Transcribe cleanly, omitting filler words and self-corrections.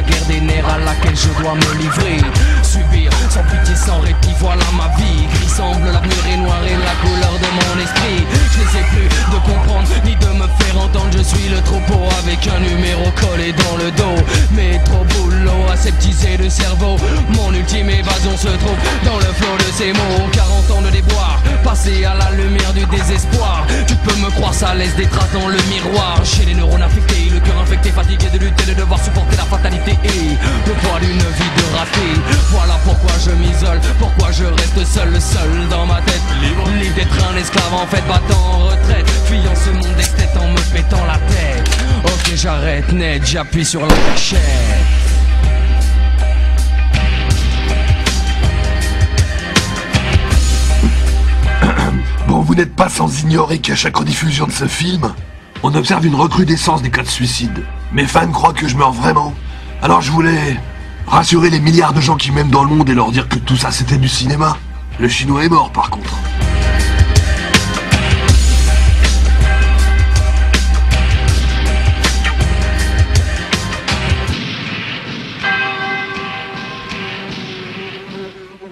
guerre des nerfs à laquelle je dois me livrer. Subir sans pitié, sans répit, voilà ma vie. Gris semble l'avenir est noir et la couleur de mon esprit. Je n'essaie plus de comprendre ni de me faire entendre. Je suis le troupeau avec un numéro collé dans le dos. Mais trop boulot, aseptisé de cerveau. Mon ultime évasion se trouve dans le flot de ces mots. 40 ans de déboire, passé à la lumière du désespoir. Tu peux me croire, ça laisse des traces dans le miroir. J'ai les neurones affectés, le cœur infecté, fatigué de lutter, de devoir supporter la fatalité et le poids d'une vie de raté. Voilà pourquoi je m'isole, pourquoi je reste seul dans ma tête. Libre d'être un esclave en fait, battant en retraite, fuyant ce monde d'esthète en me pétant la tête. Ok, j'arrête net, j'appuie sur la gâchette. Bon, vous n'êtes pas sans ignorer qu'à chaque rediffusion de ce film, on observe une recrudescence des cas de suicide. Mes fans croient que je meurs vraiment. Alors je voulais rassurer les milliards de gens qui m'aiment dans le monde et leur dire que tout ça c'était du cinéma. Le chinois est mort par contre.